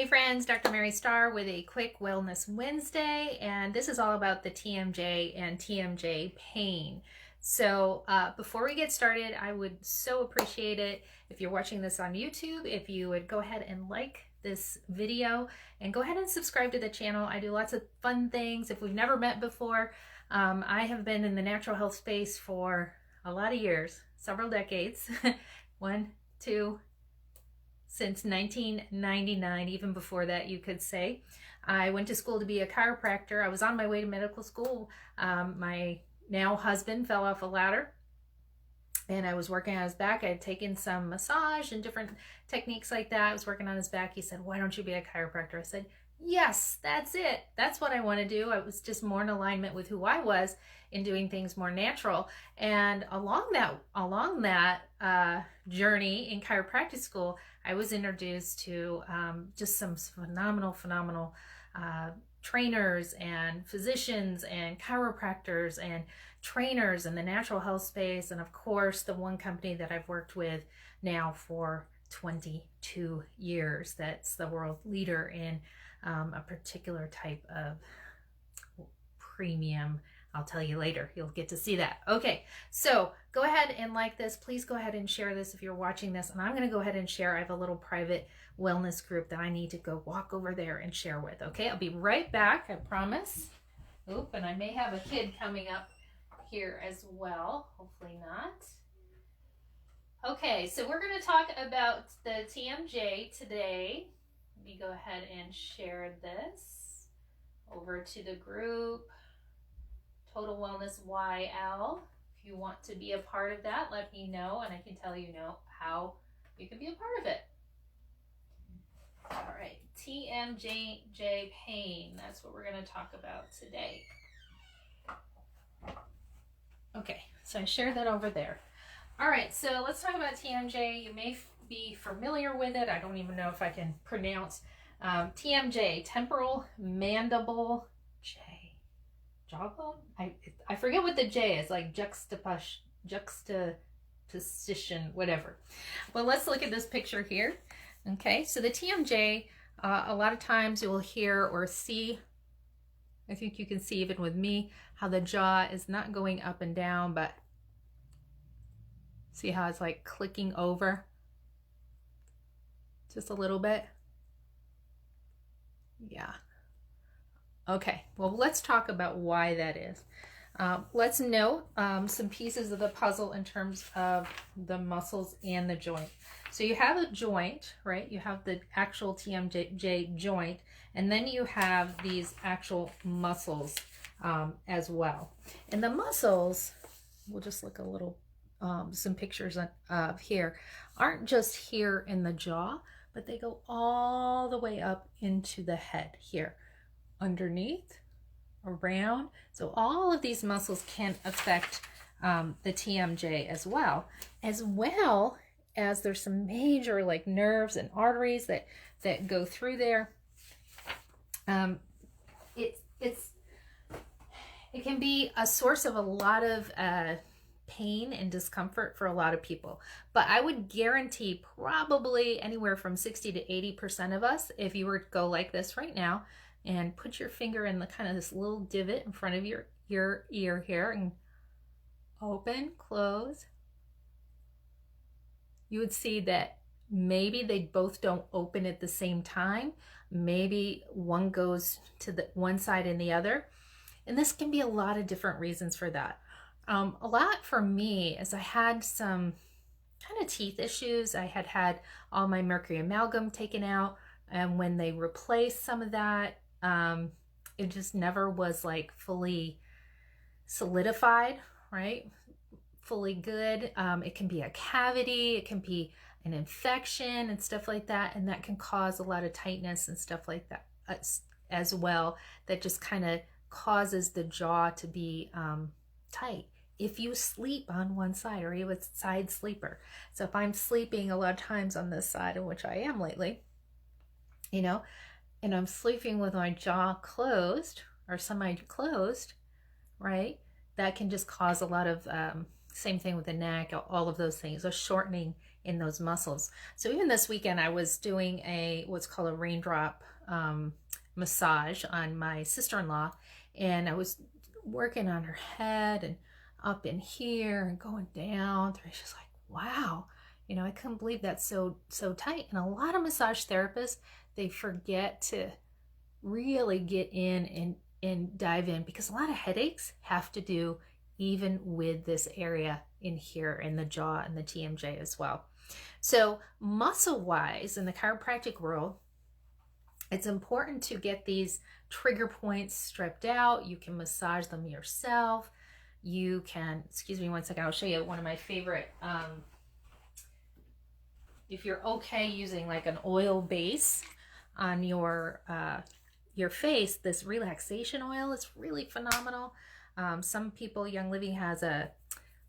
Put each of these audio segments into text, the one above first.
Hey friends, Dr. Mary Starr with a quick Wellness Wednesday, and this is all about the TMJ and TMJ pain. So before we get started, I would so appreciate it if you're watching this on YouTube, if you would go ahead and like this video and go ahead and subscribe to the channel. I do lots of fun things. If we've never met before, I have been in the natural health space for a lot of years, several decades. Since 1999, even before that, you could say. I went to school to be a chiropractor. I was on my way to medical school. My now husband fell off a ladder and I was working on his back. I had taken some massage and different techniques like that. I was working on his back. He said, "Why don't you be a chiropractor?" I said, "Yes, that's it. That's what I want to do." I was just more in alignment with who I was in doing things more natural. And along that journey in chiropractic school, I was introduced to just some phenomenal trainers and physicians and chiropractors and trainers in the natural health space. And of course, the one company that I've worked with now for 22 years, that's the world leader in a particular type of premium. I'll tell you later. You'll get to see that. Okay, so go ahead and like this. Please go ahead and share this if you're watching this. And I'm going to go ahead and share. I have a little private wellness group that I need to go walk over there and share with. Okay, I'll be right back. I promise. Oop, and I may have a kid coming up here as well. Hopefully not. Okay, so we're going to talk about the TMJ today. Let me go ahead and share this over to the group. Total Wellness YL. If you want to be a part of that, let me know and I can tell you how you can be a part of it. All right, TMJ Pain. That's what we're going to talk about today. Okay, so I shared that over there. All right, so let's talk about TMJ. You may be familiar with it. I don't even know if I can pronounce TMJ, temporal mandible J. Jawbone? I forget what the J is, like juxtaposition, whatever. Well, let's look at this picture here. Okay, so the TMJ, a lot of times you will hear or see, I think you can see even with me, how the jaw is not going up and down, but see how it's like clicking over just a little bit? Yeah. Okay, well, let's talk about why that is. Let's note some pieces of the puzzle in terms of the muscles and the joint. So you have a joint, right? You have the actual TMJ joint, and then you have these actual muscles as well. And the muscles, we'll just look a little, some pictures of here, aren't just here in the jaw, but they go all the way up into the head here. Underneath, around. So all of these muscles can affect the TMJ as well as there's some major like nerves and arteries that go through there. It can be a source of a lot of pain and discomfort for a lot of people, but I would guarantee probably anywhere from 60 to 80% of us, if you were to go like this right now and put your finger in the kind of this little divot in front of your ear here and open, close, you would see that maybe they both don't open at the same time. Maybe one goes to the one side and the other. And this can be a lot of different reasons for that. A lot for me is I had some kind of teeth issues. I had all my mercury amalgam taken out, and when they replaced some of that, it just never was like fully solidified, right? Fully good. It can be a cavity, it can be an infection and stuff like that, and that can cause a lot of tightness and stuff like that as well. That just kind of causes the jaw to be tight if you sleep on one side, or you're a side sleeper. So if I'm sleeping a lot of times on this side, in which I am lately, you know, and I'm sleeping with my jaw closed or semi-closed, right? That can just cause a lot of, same thing with the neck, all of those things, a shortening in those muscles. So even this weekend, I was doing what's called a raindrop massage on my sister-in-law, and I was working on her head and up in here and going down through. She's like, wow, you know, I couldn't believe that's so tight. And a lot of massage therapists, they forget to really get in and dive in, because a lot of headaches have to do even with this area in here in the jaw and the TMJ as well. So muscle wise, in the chiropractic world, it's important to get these trigger points stripped out. You can massage them yourself. You can, excuse me one second, I'll show you one of my favorite, if you're okay using like an oil base on your face, this relaxation oil is really phenomenal. Some people, Young Living has a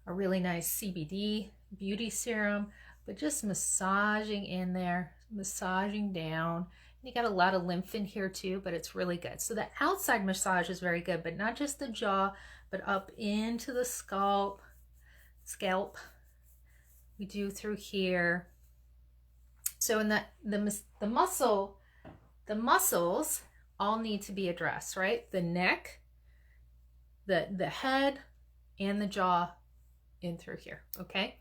really nice CBD beauty serum, but just massaging in there, massaging down. You got a lot of lymph in here too, but it's really good. So the outside massage is very good, but not just the jaw, but up into the scalp. We do through here. So in the muscles all need to be addressed, right? The neck, the head, and the jaw in through here, okay?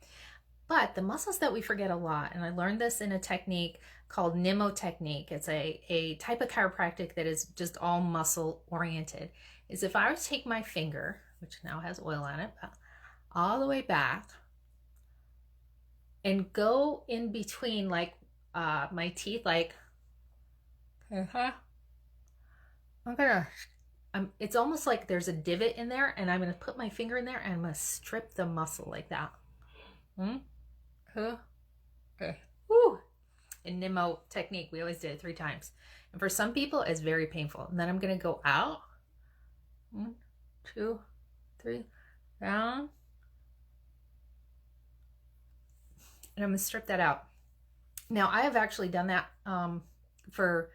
But the muscles that we forget a lot, and I learned this in a technique called Nemo technique. It's a type of chiropractic that is just all muscle oriented. Is if I were to take my finger, which now has oil on it, all the way back and go in between like my teeth, like, it's almost like there's a divot in there, and I'm going to put my finger in there and I'm going to strip the muscle like that. Woo. In Nemo technique, we always did it 3 times. And for some people, it's very painful. And then I'm going to go out. 1, 2, 3, down. And I'm going to strip that out. Now, I have actually done that for,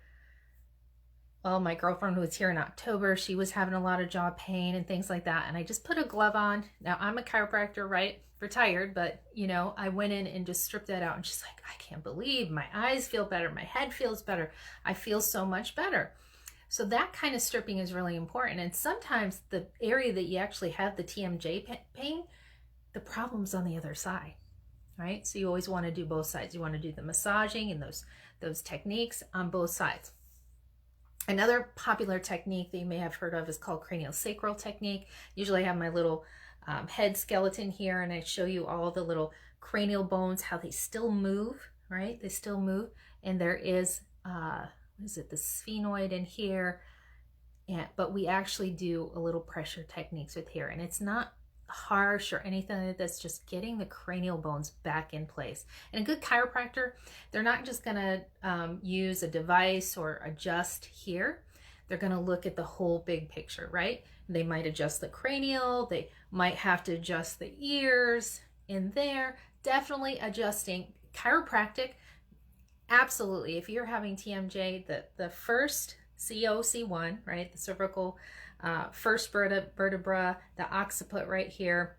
well, my girlfriend who was here in October. She was having a lot of jaw pain and things like that. And I just put a glove on. Now, I'm a chiropractor, right? Retired, but you know, I went in and just stripped that out, and she's like, I can't believe my eyes feel better, my head feels better, I feel so much better. So that kind of stripping is really important. And sometimes the area that you actually have the TMJ pain, the problem's on the other side, right? So you always want to do both sides. You want to do the massaging and those techniques on both sides. Another popular technique that you may have heard of is called Cranial Sacral technique. Usually I have my little head skeleton here, and I show you all the little cranial bones, how they still move, right? They still move. And there is, what is it, the sphenoid in here. But we actually do a little pressure techniques with here. And it's not harsh or anything like that's just getting the cranial bones back in place. And a good chiropractor, they're not just going to use a device or adjust here. They're going to look at the whole big picture, right? They might adjust the cranial, they might have to adjust the ears in there. Definitely adjusting. Chiropractic, absolutely. If you're having TMJ, the first COC1, right, the cervical first vertebra, the occiput right here,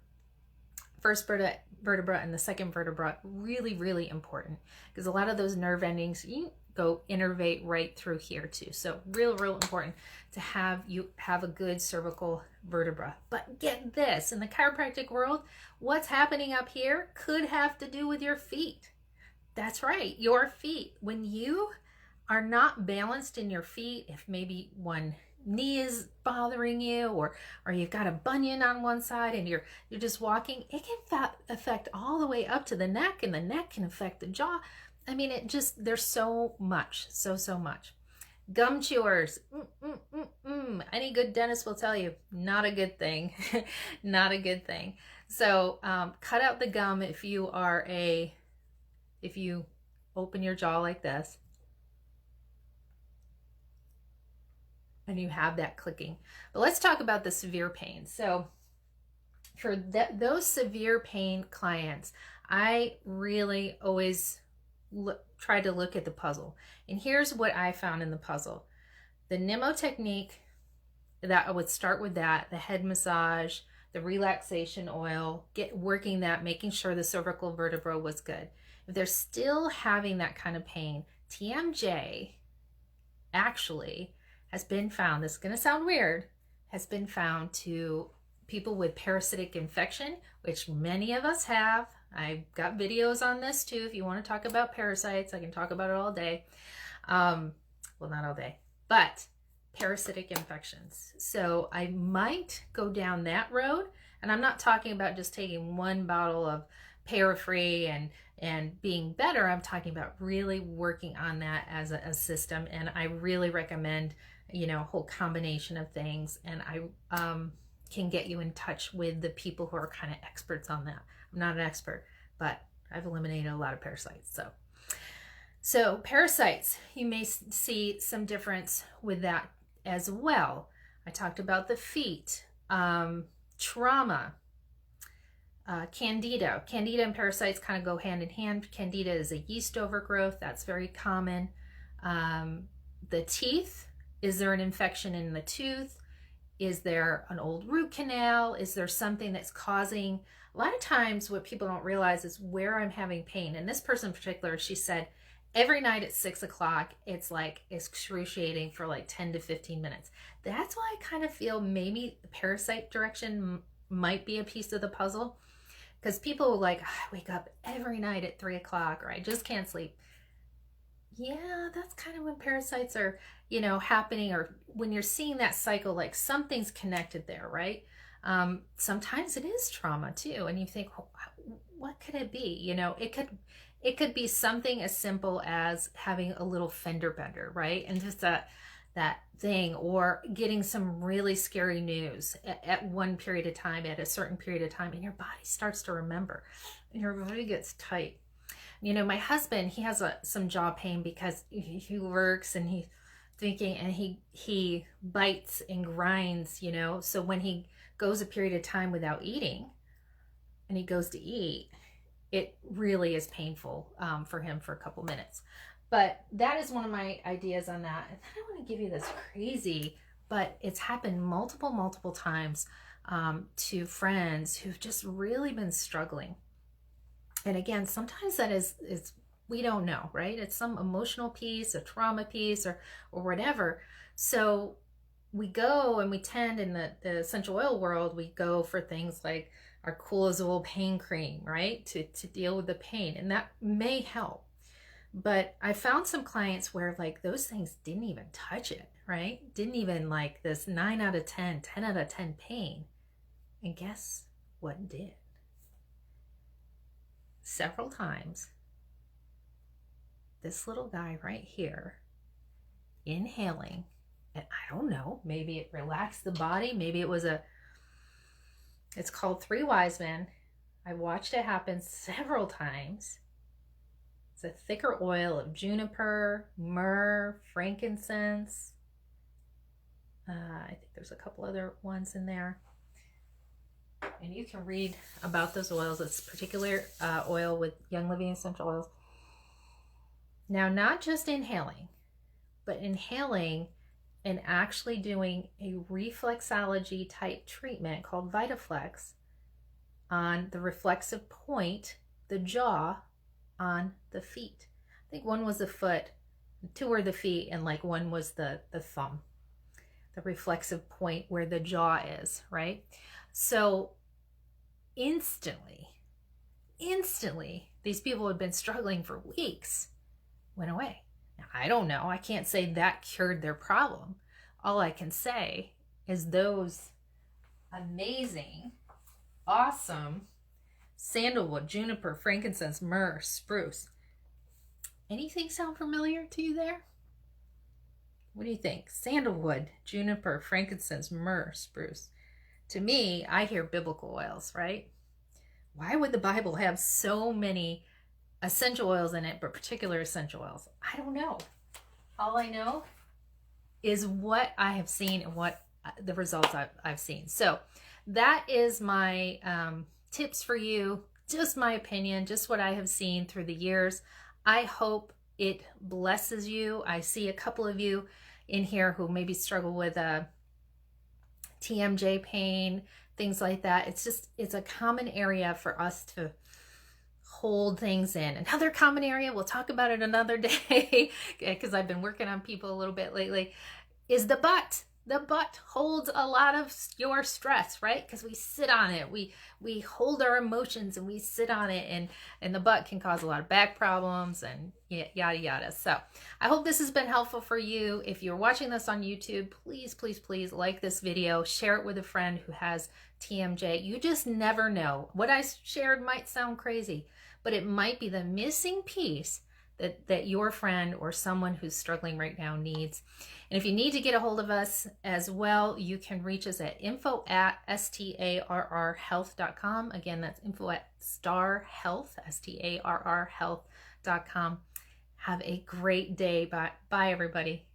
first vertebra and the second vertebra, really, really important, because a lot of those nerve endings, you go innervate right through here too. So real important to have a good cervical vertebra. But get this, in the chiropractic world, what's happening up here could have to do with your feet. That's right, your feet. When you are not balanced in your feet, if maybe one knee is bothering you, or you've got a bunion on one side and you're just walking, it can affect all the way up to the neck, and the neck can affect the jaw. I mean, there's so much, so much. Gum chewers, any good dentist will tell you, not a good thing, not a good thing. So cut out the gum if you open your jaw like this and you have that clicking. But let's talk about the severe pain. So for those severe pain clients, I really always try to look at the puzzle. And here's what I found in the puzzle. The Nemo technique, that I would start with that, the head massage, the relaxation oil, working that, making sure the cervical vertebra was good. If they're still having that kind of pain, TMJ actually has been found, this is going to sound weird, has been found to people with parasitic infection, which many of us have. I've got videos on this too. If you want to talk about parasites, I can talk about it all day. Well, not all day, but parasitic infections. So I might go down that road. And I'm not talking about just taking one bottle of Parafree and being better. I'm talking about really working on that as a system. And I really recommend, you know, a whole combination of things. And I can get you in touch with the people who are kind of experts on that. I'm not an expert, but I've eliminated a lot of parasites. So parasites, you may see some difference with that as well. I talked about the feet, trauma, Candida. Candida and parasites kind of go hand in hand. Candida is a yeast overgrowth. That's very common. The teeth, is there an infection in the tooth? Is there an old root canal? Is there something that's causing, a lot of times what people don't realize is where I'm having pain. And this person in particular, she said, every night at 6 o'clock, it's like excruciating for like 10 to 15 minutes. That's why I kind of feel maybe the parasite direction might be a piece of the puzzle. Because people are like, I wake up every night at 3 o'clock, or I just can't sleep. Yeah, that's kind of when parasites are, you know, happening, or when you're seeing that cycle, like something's connected there, right? Sometimes it is trauma too. And you think, well, what could it be? You know, it could be something as simple as having a little fender bender, right? And just that thing, or getting some really scary news at one period of time, at a certain period of time, and your body starts to remember, and your body gets tight. You know, my husband, he has some jaw pain because he works and he's thinking, and he bites and grinds, you know. So when he goes a period of time without eating and he goes to eat, it really is painful for him for a couple minutes. But that is one of my ideas on that. And then I want to give you this crazy, but it's happened multiple times to friends who've just really been struggling. And again, sometimes that is we don't know, right? It's some emotional piece, a trauma piece, or whatever. So we go and we tend, in the essential oil world, we go for things like our Cool as Oil pain cream, right? To deal with the pain. And that may help. But I found some clients where like those things didn't even touch it, right? Didn't even, like, this 9 out of 10, 10 out of 10 pain. And guess what did? Several times, this little guy right here, inhaling, and I don't know, maybe it relaxed the body, maybe it was it's called 3 Wise Men. I watched it happen several times. It's a thicker oil of juniper, myrrh, frankincense. I think there's a couple other ones in there. And you can read about those oils. It's particular oil with Young Living essential oils. Now, not just inhaling, but inhaling and actually doing a reflexology type treatment called VitaFlex on the reflexive point, the jaw, on the feet. I think one was the foot, 2 were the feet, and like 1 was the thumb. The reflexive point where the jaw is, right? So instantly, these people had been struggling for weeks, went away. Now, I don't know. I can't say that cured their problem. All I can say is those amazing, awesome sandalwood, juniper, frankincense, myrrh, spruce. Anything sound familiar to you there? What do you think? Sandalwood, juniper, frankincense, myrrh, spruce. To me, I hear biblical oils, right? Why would the Bible have so many essential oils in it, but particular essential oils? I don't know. All I know is what I have seen and what the results I've seen. So that is my tips for you. Just my opinion, just what I have seen through the years. I hope it blesses you. I see a couple of you in here who maybe struggle with TMJ pain, things like that. It's a common area for us to hold things in. Another common area, we'll talk about it another day because I've been working on people a little bit lately, is the butt. The butt holds a lot of your stress, right? Because we sit on it. We hold our emotions and we sit on it, and the butt can cause a lot of back problems and yada yada. So I hope this has been helpful for you. If you're watching this on YouTube, please, please, please like this video, share it with a friend who has TMJ. You just never know. What I shared might sound crazy, but it might be the missing piece that your friend or someone who's struggling right now needs. And if you need to get a hold of us as well, you can reach us at info@starrhealth.com. Again, that's info@starrhealth, STARR health.com. Have a great day. Bye, everybody.